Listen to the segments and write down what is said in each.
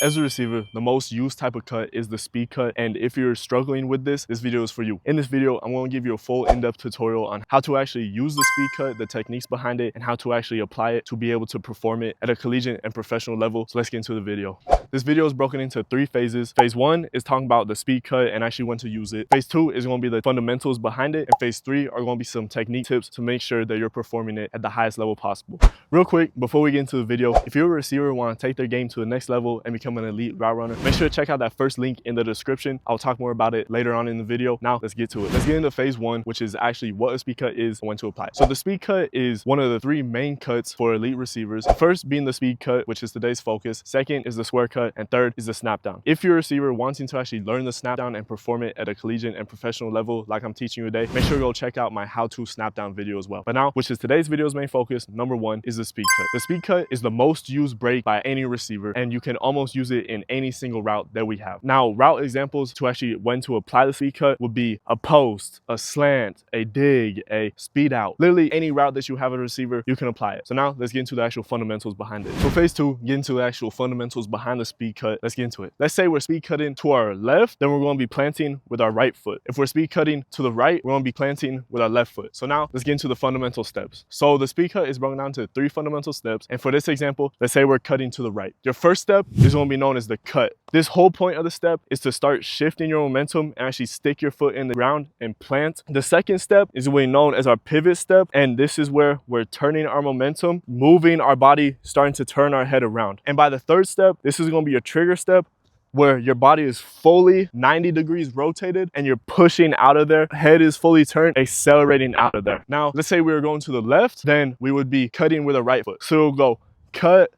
As a receiver, the most used type of cut is the speed cut, and if you're struggling with this video is for you. In this video, I'm going to give you a full in-depth tutorial on how to actually use the speed cut, the techniques behind it, and how to actually apply it to be able to perform it at a collegiate and professional level. So let's get into the video. This video is broken into 3 phases. Phase 1 is talking about the speed cut and actually when to use it. Phase 2 is going to be the fundamentals behind it, and phase 3 are going to be some technique tips to make sure that you're performing it at the highest level possible. Real quick, before we get into the video, if you're a receiver and want to take their game to the next level and become an elite route runner, make sure to check out that first link in the description. I'll talk more about it later on in the video. Now let's get to it. Let's get into phase 1, which is actually what a speed cut is and when to apply it. So the speed cut is one of the 3 main cuts for elite receivers. The first being the speed cut, which is today's focus. Second is the square cut, and third is the snap down. If you're a receiver wanting to actually learn the snap down and perform it at a collegiate and professional level like I'm teaching you today, make sure to go check out my how to snap down video as well. But now, which is today's video's main focus, number 1 is the speed cut. The speed cut is the most used break by any receiver, and you can almost use it in any single route that we have. Now, route examples to actually when to apply the speed cut would be a post, a slant, a dig, a speed out. Literally any route that you have as a receiver, you can apply it. So now let's get into the actual fundamentals behind it. So phase 2, get into the actual fundamentals behind the speed cut. Let's get into it. Let's say we're speed cutting to our left, then we're going to be planting with our right foot. If we're speed cutting to the right, we're going to be planting with our left foot. So now let's get into the fundamental steps. So the speed cut is broken down to 3 fundamental steps. And for this example, let's say we're cutting to the right. Your first step is going to be known as the cut. This whole point of the step is to start shifting your momentum and actually stick your foot in the ground and plant. The second step is what we known as our pivot step, and this is where we're turning our momentum, moving our body, starting to turn our head around. And by the third step, this is going to be your trigger step, where your body is fully 90 degrees rotated and you're pushing out of there, head is fully turned, accelerating out of there. Now, let's say we were going to the left, then we would be cutting with a right foot. So we'll go cut,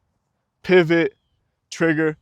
pivot, trigger,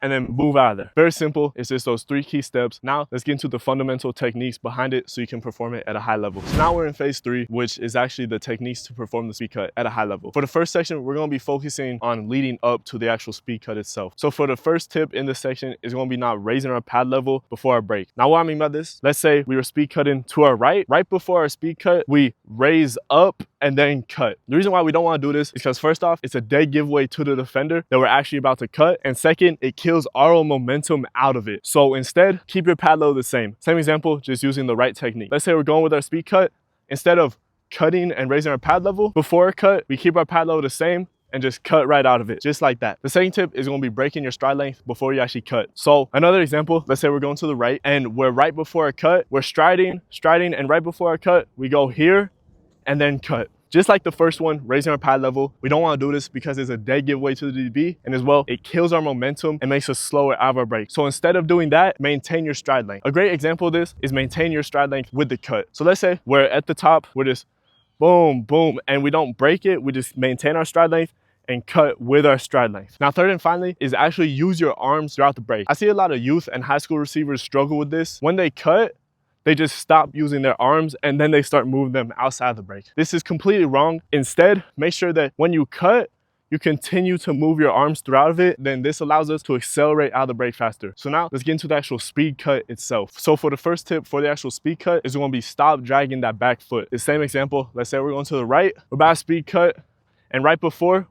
and then move out of there. Very simple. It's just those 3 key steps. Now let's get into the fundamental techniques behind it so you can perform it at a high level. So now we're in phase 3, which is actually the techniques to perform the speed cut at a high level. For the first section, we're going to be focusing on leading up to the actual speed cut itself. So for the first tip in this section is going to be not raising our pad level before our break. Now what I mean by this, let's say we were speed cutting to our right before our speed cut, we raise up and then cut. The reason why we don't want to do this is because first off, it's a dead giveaway to the defender that we're actually about to cut. And second, it kills our own momentum out of it. So instead, keep your pad level the same. Same example, just using the right technique. Let's say we're going with our speed cut. Instead of cutting and raising our pad level before a cut, we keep our pad level the same and just cut right out of it, just like that. The second tip is going to be breaking your stride length before you actually cut. So another example, let's say we're going to the right and we're right before a cut, we're striding, and right before our cut, we go here and then cut. Just like the first one, raising our pad level, we don't want to do this because it's a dead giveaway to the DB, and as well, it kills our momentum and makes us slower out of our break. So instead of doing that, maintain your stride length. A great example of this is maintain your stride length with the cut. So let's say we're at the top, we're just boom, boom, and we don't break it, we just maintain our stride length and cut with our stride length. Now, third and finally is actually use your arms throughout the break. I see a lot of youth and high school receivers struggle with this. When they cut, they just stop using their arms and then they start moving them outside the break. This is completely wrong. Instead, make sure that when you cut, you continue to move your arms throughout it. Then this allows us to accelerate out of the break faster. So now let's get into the actual speed cut itself. So for the first tip for the actual speed cut is going to be stop dragging that back foot. The same example, let's say we're going to the right, we're about to speed cut, and right before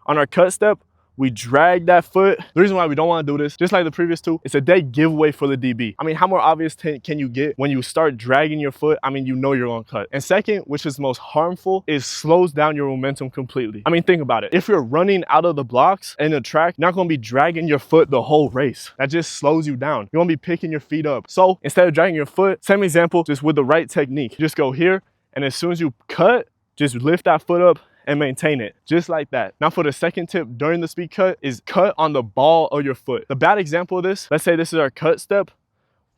on our cut step, we drag that foot. The reason why we don't want to do this, just like the previous 2, it's a dead giveaway for the DB. I mean, how more obvious can you get when you start dragging your foot? I mean, you know you're going to cut. And second, which is most harmful, is slows down your momentum completely. I mean, think about it. If you're running out of the blocks in the track, you're not going to be dragging your foot the whole race. That just slows you down. You're going to be picking your feet up. So instead of dragging your foot, same example, just with the right technique. Just go here, and as soon as you cut, just lift that foot up and maintain it, just like that. Now for the second tip during the speed cut is cut on the ball of your foot. The bad example of this, let's say this is our cut step.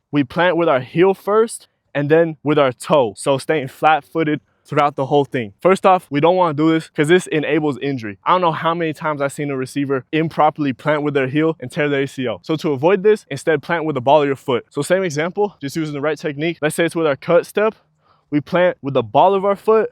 We plant with our heel first and then with our toe. So staying flat-footed throughout the whole thing. First off, we don't want to do this because this enables injury. I don't know how many times I've seen a receiver improperly plant with their heel and tear their ACL. So to avoid this, instead plant with the ball of your foot. So same example, just using the right technique. Let's say it's with our cut step. We plant with the ball of our foot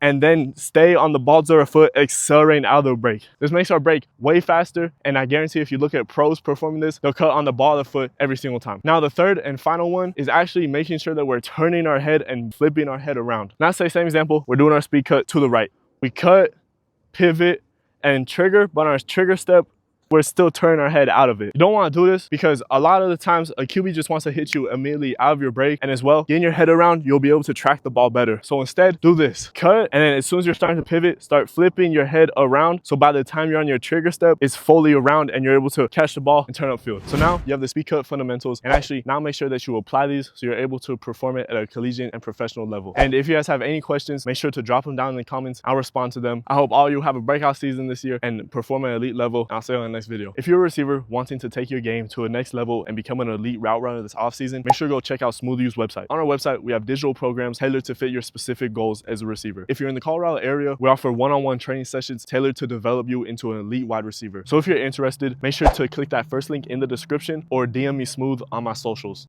and then stay on the balls of our foot, accelerating out of the break. This makes our break way faster, and I guarantee if you look at pros performing this, they'll cut on the ball of the foot every single time. Now, the third and final one is actually making sure that we're turning our head and flipping our head around. Now, say same example, we're doing our speed cut to the right. We cut, pivot, and trigger, but on our trigger step, we're still turning our head out of it. You don't want to do this because a lot of the times a QB just wants to hit you immediately out of your break, and as well, getting your head around, you'll be able to track the ball better. So instead, do this. Cut, and then as soon as you're starting to pivot, start flipping your head around. So by the time you're on your trigger step, it's fully around and you're able to catch the ball and turn upfield. So now you have the speed cut fundamentals, and actually now make sure that you apply these so you're able to perform it at a collegiate and professional level. And if you guys have any questions, make sure to drop them down in the comments. I'll respond to them. I hope all you have a breakout season this year and perform at elite level. I'll see you in the next video. If you're a receiver wanting to take your game to a next level and become an elite route runner this offseason, make sure to go check out SmoothU's website. On our website, we have digital programs tailored to fit your specific goals as a receiver. If you're in the Colorado area, we offer one-on-one training sessions tailored to develop you into an elite wide receiver. So if you're interested, make sure to click that first link in the description or DM me Smooth on my socials.